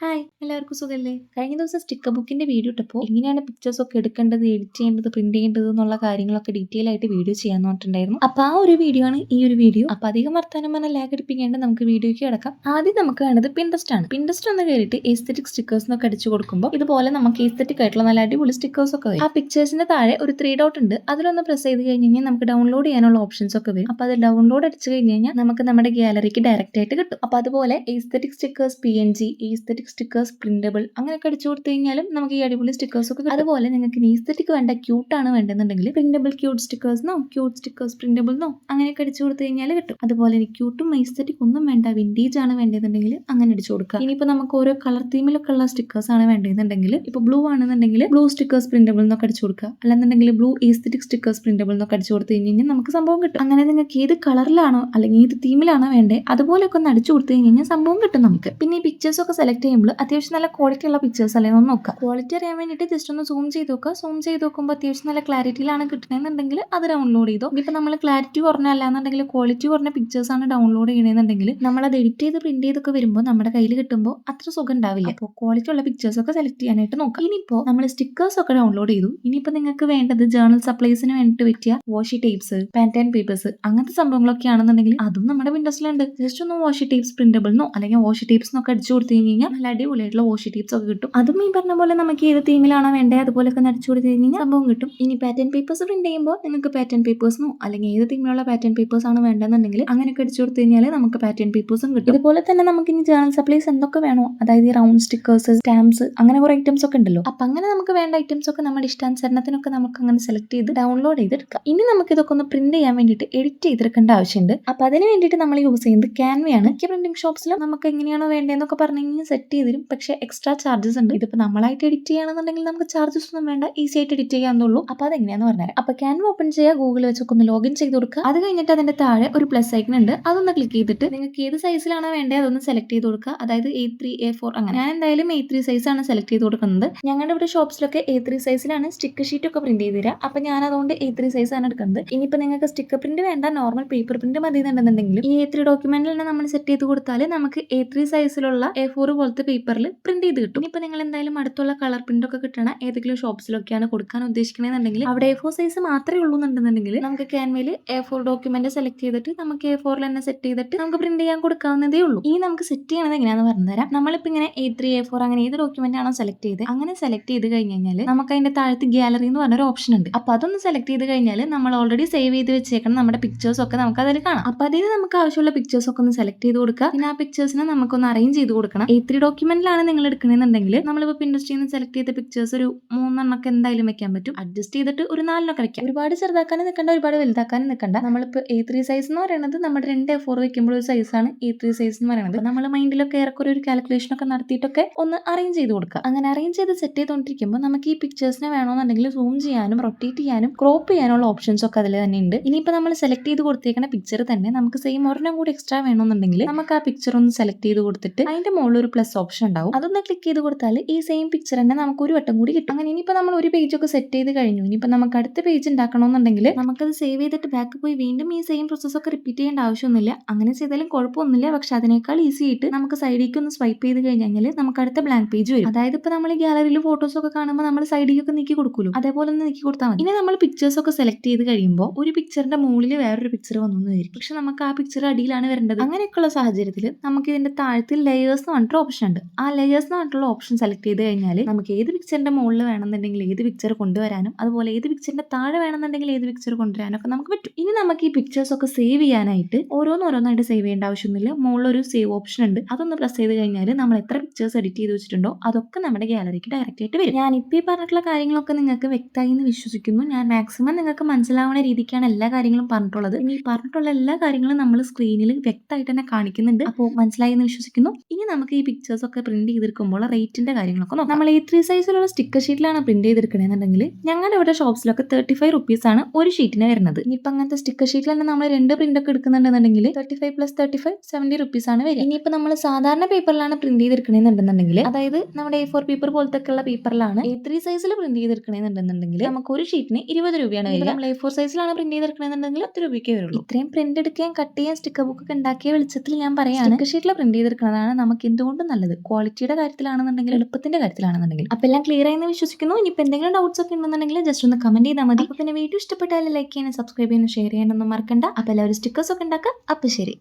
Hi, എല്ലാവർക്കും സുഖല്ലേ? കഴിഞ്ഞ ദിവസം സ്റ്റിക്കർ ബുക്കിന്റെ വീഡിയോ ഇട്ടപ്പോൾ എങ്ങനെയാണ് പിക്ചേഴ്സ് ഒക്കെ എടുക്കേണ്ടത്, എഡിറ്റ് ചെയ്യേണ്ടത്, പ്രിന്റ് ചെയ്യേണ്ടത് എന്നുള്ള കാര്യങ്ങളൊക്കെ ഡീറ്റെയിൽ ആയിട്ട് വീഡിയോ ചെയ്യാൻ പറഞ്ഞിട്ടുണ്ടായിരുന്നു. അപ്പൊ ആ ഒരു വീഡിയോ ആണ് ഈ ഒരു വീഡിയോ. അപ്പൊ അധികം വർത്താനം പറഞ്ഞാൽ ലാഗ് അടിപ്പിക്കേണ്ട നമുക്ക് വീഡിയോയ്ക്ക് കിടക്കാം. ആദ്യം നമുക്ക് വേണ്ടത് പിൻട്രസ്റ്റ് ആണ്. പിൻട്രസ്റ്റ് ഒന്ന് കയറിയിട്ട് എസ്തെറ്റിക് സ്റ്റിക്കേഴ്സ് എന്നൊക്കെ അടിച്ചു കൊടുക്കുമ്പോൾ ഇതുപോലെ നമുക്ക് എസ്തെറ്റിക് ആയിട്ടുള്ള നല്ല അടിപൊളി സ്റ്റിക്കേഴ്സ് ഒക്കെ വരും. ആ പിക്ചേഴ്സിന്റെ താഴെ ഒരു 3 ഡോട്ട് ഉണ്ട്. അതിലൊന്ന് പ്രസ് ചെയ്ത് കഴിഞ്ഞാൽ നമുക്ക് ഡൗൺലോഡ് ചെയ്യാനുള്ള ഓപ്ഷൻസ് ഒക്കെ വരും. അപ്പൊ അത് ഡൗൺലോഡ് അടിച്ചു കഴിഞ്ഞാൽ നമുക്ക് നമ്മുടെ ഗാലറിക്ക് ഡയറക്റ്റ് ആയിട്ട് കിട്ടും. അപ്പൊ അതുപോലെ aesthetic stickers PNG, aesthetic stickers printable അങ്ങനെയൊക്കെ അടിച്ചു കൊടുത്തു കഴിഞ്ഞാലും നമുക്ക് ഈ അടിപൊളി സ്റ്റിക്കേഴ്സ് ഒക്കെ. അതുപോലെ നിങ്ങൾക്ക് ഈസ്തെറ്റിക് വേണ്ട, ക്യൂട്ട് ആണ് വേണ്ടെന്നുണ്ടെങ്കിൽ printable cute stickers cute stickers printable അങ്ങനെയൊക്കെ അടിച്ചു കൊടുത്തു കഴിഞ്ഞാൽ കിട്ടും. അതുപോലെ എനിക്ക് ക്യൂട്ടും ഈസ്തെറ്റിക് ഒന്നും വേണ്ട, വിൻറ്റേജ് ആണ് വേണ്ടതെന്നുണ്ടെങ്കിൽ അങ്ങനെ അടിച്ചു കൊടുക്കുക. ഇനിയിപ്പോൾ നമുക്ക് ഓരോ കളർ തീമിലൊക്കെ ഉള്ള സ്റ്റിക്കേഴ്സ് ആണ് വേണ്ടതെന്നുണ്ടെങ്കിൽ ഇപ്പോൾ ബ്ലൂ ആണെന്നുണ്ടെങ്കിൽ ബ്ലൂ സ്റ്റിക്കേഴ്സ് പ്രിന്റബിൾ എന്നൊക്കെ അടിച്ചു കൊടുക്കുക. അല്ലെന്നുണ്ടെങ്കിൽ ബ്ലൂ ഈസ്തെറ്റിക് സ്റ്റിക്കേഴ്സ് പ്രിന്റബിൾ എന്നൊക്കെ അടിച്ചു കൊടുത്തു കഴിഞ്ഞാൽ നമുക്ക് സംഭവം കിട്ടും. അങ്ങനെ നിങ്ങൾക്ക് ഏത് കളറിലാണോ അല്ലെങ്കിൽ ഏത് തീമിലാണോ വേണ്ടത് അതുപോലെയൊക്കെ ഒന്ന് അടിച്ചു കൊടുത്തു കഴിഞ്ഞാൽ സംഭവം കിട്ടും നമുക്ക്. പിന്നെ ഈ പിക്ചേഴ്സ് ഒക്കെ സെലക്ട് ചെയ്യുമ്പോൾ അത്യാവശ്യം നല്ല ക്വാളിറ്റി ഉള്ള പിക്ചേഴ്സ് അല്ലേ ഒന്ന് നോക്കുക. ക്വാളിറ്റി അറിയാൻ വേണ്ടിയിട്ട് ജസ്റ്റ് ഒന്ന് സൂം ചെയ്ത് നോക്കുക. സൂം ചെയ്ത് നോക്കുമ്പോൾ അത്യാവശ്യം നല്ല ക്ലാരിറ്റിയിലാണ് കിട്ടണമെന്നുണ്ടെങ്കിൽ അത് ഡൗൺലോഡ് ചെയ്തോ. ഇനിയിപ്പോൾ നമ്മൾ ക്ലാരിറ്റി കുറഞ്ഞല്ലാന്നുണ്ടെങ്കിൽ ക്വാളിറ്റി കുറഞ്ഞ പിക്ചേഴ്സ് ആണ് ഡൗൺലോഡ് ചെയ്യണമെന്നുണ്ടെങ്കിൽ നമ്മളത് എഡിറ്റ് ചെയ്ത് പ്രിന്റ് ചെയ്തൊക്കെ വരുമ്പോൾ നമ്മുടെ കയ്യിൽ കിട്ടുമ്പോൾ അത്ര സുഖം ഉണ്ടാവില്ല. അപ്പോൾ ക്വാളിറ്റി ഉള്ള പിക്ചേഴ്സ് ഒക്കെ സെലക്ട് ചെയ്യാനായിട്ട് നോക്കുക. ഇനിയിപ്പോൾ നമ്മൾ സ്റ്റിക്കേഴ്സ് ഒക്കെ ഡൗൺലോഡ് ചെയ്തു. ഇനിയിപ്പോൾ നിങ്ങൾക്ക് വേണ്ടത് ജേർണൽ സപ്ലൈസിന് വേണ്ടിയിട്ട് പറ്റിയ വാഷി ടേപ്സ്, പാറ്റേൺ പേപ്പേഴ്സ് അങ്ങനത്തെ സംഭവങ്ങളൊക്കെ ആണെന്നുണ്ടെങ്കിൽ അതും നമ്മുടെ പിൻട്രസ്റ്റിലുണ്ട്. ജസ്റ്റ് ഒന്ന് വാഷി ടേപ്സ് പ്രിന്റബിളിനോ അല്ലെങ്കിൽ വാഷി ടേപ്സ് ഒക്കെ അടിച്ചു കൊടുത്തു കഴിഞ്ഞാൽ നല്ല അടിപൊളിയായിട്ടുള്ള വാഷി ടേപ്സ് ഒക്കെ കിട്ടും. അതും ഈ പറഞ്ഞ പോലെ നമുക്ക് ഏത് തീമിലാണോ വേണ്ടത് അതുപോലെയൊക്കെ അടിച്ചു കൊടുത്തു കഴിഞ്ഞാൽ സംഭവം കിട്ടും. ഇനി പാറ്റേൺ പേപ്പേഴ്സ് പ്രിന്റ് ചെയ്യുമ്പോൾ നിങ്ങൾക്ക് പാറ്റേൺ പേപ്പേഴ്സിനോ അല്ലെങ്കിൽ ഏത് തീമിലുള്ള പാറ്റേൺ പേപ്പേഴ്സ് ആണ് വേണ്ടതെന്നുണ്ടെങ്കിൽ അങ്ങനെയൊക്കെ അടിച്ചു കൊടുത്തു കഴിഞ്ഞാൽ നമുക്ക് പാറ്റേൺ പേപ്പേഴ്സും കിട്ടും. ഇതുപോലെ തന്നെ നമുക്ക് ഇനി ജേർണൽ സപ്ലൈസ് എന്തൊക്കെ വേണോ, അതായത് ഈ റൗണ്ട് സ്റ്റിക്കേഴ്സ്, സ്റ്റാമ്പ്സ് അങ്ങനെ കുറെ ഐറ്റംസ് ഒക്കെ ഉണ്ടല്ലോ. അപ്പൊ അങ്ങനെ നമുക്ക് വേണ്ട ഐറ്റംസ് ഒക്കെ നമ്മുടെ ഇഷ്ടാനുസരണത്തിനൊക്കെ നമുക്ക് അങ്ങനെ സെലക്ട് ചെയ്ത് ഡൗൺലോഡ് ചെയ്തെടുക്കാം. ഇനി നമുക്ക് ഇതൊക്കെ ഒന്ന് പ്രിന്റ് ചെയ്യാൻ വേണ്ടിയിട്ട് എഡിറ്റ് ചെയ്തെടുക്കേണ്ട ആവശ്യമുണ്ട്. അപ്പൊ അതിന് വേണ്ടിയിട്ട് നമ്മൾ യൂസ് ചെയ്യുന്നത് ക്യാൻവയാണ്. മിക്ക പ്രിന്റിംഗ് ഷോപ്സിലും നമുക്ക് എങ്ങനെയാണോ വേണ്ടതെന്നൊക്കെ പറഞ്ഞു കഴിഞ്ഞാൽ സെറ്റ് ചെയ്ത് തരും. പക്ഷേ എക്സ്ട്രാ ചാർജസ് ഉണ്ട്. ഇതിപ്പോൾ നമ്മളായിട്ട് എഡിറ്റ് ചെയ്യുകയാണെന്നുണ്ടെങ്കിൽ നമുക്ക് ചാർജസ് ഒന്നും വേണ്ട, ഈസി ആയിട്ട് എഡിറ്റ് ചെയ്യാന്നുള്ളൂ. അപ്പൊ അതെങ്ങനെയാന്ന് പറഞ്ഞുതരാം. അപ്പൊ ക്യാൻവ ഓപ്പൺ ചെയ്യുക, ഗൂഗിൾ വെച്ചൊക്കെ ഒന്ന് ലോഗിൻ ചെയ്ത് കൊടുക്കുക. അത് കഴിഞ്ഞിട്ട് അതിന്റെ താഴെ ഒരു പ്ലസ് ഐക്കൺ ഉണ്ട്, അതൊന്ന് ക്ലിക്ക് ചെയ്തിട്ട് നിങ്ങൾക്ക് ഏത് സൈസിലാണോ വേണ്ടത് അതൊന്ന് സെലക്ട് ചെയ്ത് കൊടുക്കുക. അതായത് A3, A4 അങ്ങനെ. ഞാൻ എന്തായാലും A3 സൈസ് ആണ് സെലക്ട് ചെയ്ത് കൊടുക്കുന്നത്. ഞങ്ങളുടെ ഇവിടെ ഷോപ്സിലൊക്കെ A3 സൈസിലാണ് സ്റ്റിക്കർ ഷീറ്റ് ഒക്കെ പ്രിന്റ് ചെയ്ത് തരിക. അപ്പൊ ഞാൻ അതുകൊണ്ട് A3 സൈസ് ആണ് എടുക്കുന്നത്. ഇനിയിപ്പോൾ നിങ്ങൾക്ക് സ്റ്റിക്കർ പ്രിന്റ് വേണ്ട, നോർമൽ പേപ്പർ പ്രിന്റ് മതി എന്നുണ്ടെന്നുണ്ടെങ്കിൽ ഈ A3 ഡോക്യുമെന്റിൽ തന്നെ നമ്മൾ സെറ്റ് ചെയ്ത് കൊടുത്താൽ നമുക്ക് A3 സൈസിലുള്ള A4 പോലത്തെ പേപ്പറിൽ പ്രിന്റ് ചെയ്ത് കിട്ടും. ഇനിയിപ്പോൾ നിങ്ങൾ എന്തായാലും അടുത്തുള്ള കളർ പ്രിന്റ് ഒക്കെ കിട്ടണ ഏതെങ്കിലും ഷോപ്സിലൊക്കെയാണ് കൊടുക്കാൻ ഉദ്ദേശിക്കണമെന്നുണ്ടെങ്കിൽ അവിടെ A4 സൈസ് മാത്രമേ ഉള്ളൂ എന്നുണ്ടെന്നുണ്ടെങ്കിൽ നമുക്ക് ക്യാൻവയിൽ A4 ഡോക്യുമെന്റ് സെലക്ട് ചെയ്തിട്ട് നമുക്ക് A4 തന്നെ സെറ്റ് ചെയ്തിട്ട് നമുക്ക് പ്രിന്റ് ചെയ്യാൻ കൊടുക്കാവുന്നതേ ഉള്ളൂ. ഇനി നമുക്ക് സെറ്റ് ചെയ്യണത് എങ്ങനെയാണെന്ന് പറഞ്ഞുതരാം. നമ്മളിപ്പോൾ ഇങ്ങനെ A3, A4 അങ്ങനെ ഏത് ഡോക്യുമെന്റ് ആണോ സെലക്ട് ചെയ്ത് അങ്ങനെ സെലക്ട് ചെയ്ത് കഴിഞ്ഞാൽ നമുക്ക് അതിന്റെ താഴത്ത് ഗാലറി എന്ന് പറഞ്ഞൊരു ഓപ്ഷൻ ഉണ്ട്. അപ്പൊ അതൊന്ന് സെലക്ട് ചെയ്ത് കഴിഞ്ഞാൽ നമ്മൾ ഓൾറെഡി സേവ് ചെയ്ത് വെച്ചേക്കണം നമ്മുടെ പിക്ചേഴ്സ് ഒക്കെ നമുക്ക് അതിൽ കാണാം. അപ്പൊ അതിൽ നമുക്ക് ആവശ്യമുള്ള പിക്ചേഴ്സ് ഒക്കെ ഒന്ന് സെലക്ട് ചെയ്ത് കൊടുക്കുക. പിന്നെ ആ പിക്ചേഴ്സിനെ നമുക്കൊന്ന് അറേഞ്ച് ചെയ്ത് കൊടുക്കണം. A3 ഡോക്യുമെന്റിലാണ് നിങ്ങൾ എടുക്കണമെന്നുണ്ടെങ്കിൽ നമ്മളിപ്പോൾ പിൻട്രസ്റ്റിൽ നിന്ന് സെലക്ട് ചെയ്ത പിക്ചേഴ്സ് ഒരു 3 എണ്ണൊക്കെ എന്തായാലും വെക്കാൻ പറ്റും. അഡ്ജസ്റ്റ് ചെയ്തിട്ട് ഒരു 4 എണ്ണൊക്കെ വെക്കാം. ഒരുപാട് ചെറുതാക്കാനും നിൽക്കണ്ട, ഒരുപാട് വലുതാക്കാനും നിൽക്കണ്ട. നമ്മളിപ്പോൾ A3 സൈസ് എന്ന് പറയുന്നത് നമ്മുടെ 2 A4 വെക്കുമ്പോൾ ഒരു സൈസാണ് A3 സൈസ് എന്ന് പറയുന്നത്. നമ്മൾ മൈൻഡിലൊക്കെ ഏറെക്കുറെ ഒരു കാൽക്കുലേഷൻ ഒക്കെ നടത്തിയിട്ടൊക്കെ ഒന്ന് അറേഞ്ച് ചെയ്ത് കൊടുക്കുക. അങ്ങനെ അറേഞ്ച് ചെയ്ത് സെറ്റ് ചെയ്തുകൊണ്ടിരിക്കുമ്പോൾ നമുക്ക് ഈ പിക്ചേഴ്സിനെ വേണമെന്നുണ്ടെങ്കിൽ സൂം ചെയ്യാനും റൊട്ടേറ്റ് ചെയ്യാനും ക്രോപ്പ് ചെയ്യാനുള്ള ഓപ്ഷൻസ് ഒക്കെ അതിൽ തന്നെ ഉണ്ട്. ഇനിയിപ്പോൾ നമ്മൾ സെലക്ട് ചെയ്ത് കൊടുത്തേക്കുന്ന പിക്ചർ തന്നെ നമുക്ക് സെയിം ഒരെണ്ണം കൂടി എക്സ്ട്രാ വേണമെന്നുണ്ടെങ്കിൽ നമുക്ക് ആ പിക്ചർ ഒന്ന് സെലക്ട് ചെയ്ത് കൊടുത്തിട്ട് അതിന്റെ മുകളിൽ ഒരു പ്ലസ് ഓപ്ഷൻ ഉണ്ടാവും, അതൊന്ന് ക്ലിക്ക് ചെയ്ത് കൊടുത്താൽ ഈ സെയിം പിക്ചർ തന്നെ നമുക്ക് ഒരു വട്ടം കൂടി കിട്ടും. അങ്ങനെ ഇനിയിപ്പോൾ നമ്മൾ ഒരു പേജ് ഒക്കെ സെറ്റ് ചെയ്ത് കഴിഞ്ഞു. ഇനിയിപ്പോൾ നമുക്ക് അടുത്ത പേജ് ഉണ്ടാക്കണമെന്നുണ്ടെങ്കിൽ നമുക്കത് സേവ് ചെയ്തിട്ട് ബാക്ക് പോയി വീണ്ടും ഈ സെയിം പ്രോസസ് ഒക്കെ റിപ്പീറ്റ് ചെയ്യേണ്ട ആവശ്യമൊന്നുമില്ല. അങ്ങനെ ചെയ്താലും കുഴപ്പമൊന്നുമില്ല. പക്ഷെ അതിനേക്കാൾ ഈസി ആയിട്ട് നമുക്ക് സൈഡിലേക്ക് ഒന്ന് സ്വൈപ്പ് ചെയ്ത് കഴിഞ്ഞാൽ നമുക്ക് അടുത്ത ബ്ലാങ്ക് പേജ് വരും. അതായത് ഇപ്പോൾ നമ്മൾ ഈ ഗാലറിയിൽ ഫോട്ടോസ് ഒക്കെ കാണുമ്പോൾ നമ്മൾ സൈഡിലേക്ക് നീക്കി കൊടുക്കുമല്ലോ, അതേപോലെ ഒന്ന് നീക്കി കൊടുത്താൽ മതി. ഇനി നമ്മൾ പിക്ചേഴ്സ് ഒക്കെ സെലക്ട് ചെയ്ത് കഴിയുമ്പോൾ ഒരു പിക്ചറിന്റെ മുകളിൽ വേറൊരു പിക്ചർ വന്നു വരും. പക്ഷെ നമുക്ക് ആ പിക്ചർ അടിയിലാണ് വരേണ്ടത്. അങ്ങനെയൊക്കെയുള്ള സാഹചര്യത്തിൽ നമുക്ക് ഇതിന്റെ താഴത്തിൽ ലെയേഴ്സ് എന്ന് പറഞ്ഞിട്ട് ഓപ്ഷൻ ഉണ്ട്. ആ ലെയേഴ്സ് എന്ന് പറഞ്ഞിട്ടുള്ള ഓപ്ഷൻ സെലക്ട് ചെയ്ത് കഴിഞ്ഞാൽ നമുക്ക് ഏത് പിക്ചറിന്റെ മുകളിൽ വേണമെന്നുണ്ടെങ്കിൽ ഏത് പിക്ചർ കൊണ്ടുവരാനും അതുപോലെ ഏത് പിക്ചറിന്റെ താഴെ വേണമെന്നുണ്ടെങ്കിൽ ഏത് പിക്ചർ കൊണ്ടുവരാനും ഒക്കെ നമുക്ക് പറ്റും. ഇനി നമുക്ക് ഈ പിക്ചേഴ്സ് ഒക്കെ സേവ് ചെയ്യാനായിട്ട് ഓരോന്നോരോന്നായിട്ട് സേവ് ചെയ്യേണ്ട ആവശ്യമൊന്നുമില്ല. മുകളിലൊരു സേവ് ഓപ്ഷൻ ഉണ്ട്, അതൊന്ന് പ്രസ് ചെയ്ത് കഴിഞ്ഞാൽ നമ്മൾ എത്ര പിക്ചേഴ്സ് എഡിറ്റ് ചെയ്ത് വെച്ചിട്ടുണ്ടോ അതൊക്കെ നമ്മുടെ ഗാലറിക്ക് ഡയറക്റ്റ് ആയിട്ട് വരും. ഞാൻ ഇപ്പോൾ ഈ പറഞ്ഞിട്ടുള്ള കാര്യങ്ങളൊക്കെ നിങ്ങൾക്ക് വ്യക്തമായി എന്ന് വിശ്വസിക്കുന്നു. ഞാൻ മാക്സിമം നിങ്ങൾക്ക് മനസ്സിലാവുന്ന രീതിക്കാണ് എല്ലാ കാര്യങ്ങളും പറഞ്ഞിട്ടുള്ളത്. ഇനി ഈ പറഞ്ഞിട്ടുള്ള എല്ലാ കാര്യങ്ങളും നമ്മൾ സ്ക്രീനിൽ വ്യക്തമായിട്ട് തന്നെ കാണിക്കുന്നുണ്ട്. അപ്പോൾ മനസ്സിലായി എന്ന് വിശ്വസിക്കുന്നു. ഇനി നമുക്ക് ഈ പിക്ചേഴ്സ് ഒക്കെ പ്രിന്റ് ചെയ്തെടുക്കുമ്പോൾ റേറ്റിന്റെ കാര്യങ്ങളൊക്കെ നോക്കാം. നമ്മൾ A3 സൈസിലുള്ള സ്റ്റിക്കർ ഷീറ്റിലാണ് പ്രിന്റ് ചെയ്തെടുക്കണമെന്നുണ്ടെങ്കിൽ ഞങ്ങളുടെ ഇവിടെ ഷോപ്സിലൊക്കെ 35 റുപ്പീസ് ആണ് ഒരു ഷീറ്റിന് വരുന്നത്. ഇനിയിപ്പോൾ അങ്ങനത്തെ സ്റ്റിക്കർ ഷീറ്റിൽ തന്നെ നമ്മൾ 2 പ്രിന്റ് ഒക്കെ എടുക്കുന്നുണ്ടെന്നുണ്ടെങ്കിൽ 35 + 35 70 റുപ്പീസ് ആണ് വരിക. ഇനിയിപ്പോൾ നമ്മൾ സാധാരണ പേപ്പറിലാണ് പ്രിന്റ് ചെയ്തെടുക്കണമെന്നുണ്ടെന്നുണ്ടെങ്കിൽ അതായത് നമ്മുടെ A4 പേപ്പർ പോലത്തെ ഉള്ള പേപ്പറിലാണ് A3 സൈസിൽ പ്രിന്റ് ചെയ്തെടുക്കണമെന്നുണ്ടെന്നുണ്ടെങ്കിൽ നമുക്ക് ഒരു ഷീറ്റിന് 20 രൂപയാണ് വരിക. നമ്മൾ A4 സൈസിലാണ് പ്രിന്റ് ചെയ്തെടുക്കണമെന്നുണ്ടെങ്കിൽ 10 രൂപയ്ക്ക് വരുള്ളൂ. ഇത്രയും പ്രിന്റ് എടുക്കുകയും കട്ട് ചെയ്യാൻ സ്റ്റിക്കർ ബുക്ക് ഒക്കെ ഉണ്ടാക്കിയ വെളിച്ചത്തിൽ ഞാൻ പറയാണ് സ്റ്റിക്കർ ഷീറ്റിൽ പ്രിന്റ് ചെയ്തെടുക്കുന്നതാണ് നമുക്ക് എന്തുകൊണ്ടും നല്ലത്. ക്വാളിറ്റിയുടെ കാര്യത്തിലാണെന്നുണ്ടെങ്കിൽ എളുപ്പത്തിന്റെ കാര്യത്തിലാണെന്നുണ്ടെങ്കിൽ. അപ്പോൾ എല്ലാം ക്ലിയർ ആയെന്ന് വിശ്വസിക്കുന്നു. ഇനിയിപ്പോൾ എന്തെങ്കിലും ഡൗട്ട്സ് ഒക്കെ ഉണ്ടെന്നുണ്ടെങ്കിൽ ജസ്റ്റ് ഒന്ന് കമന്റ് ചെയ്താൽ മതി. അപ്പോൾ പിന്നെ വീഡിയോ ഇഷ്ടപ്പെട്ടാൽ ലൈക്ക് ചെയ്യാനും സബ്സ്ക്രൈബ് ചെയ്യാനും ഷെയർ ചെയ്യാനൊന്നും മറക്കണ്ട. അപ്പോൾ എല്ലാവരും സ്റ്റിക്കേഴ്സ് ഒക്കെ ഉണ്ടാക്കുക. അപ്പോൾ ശരി.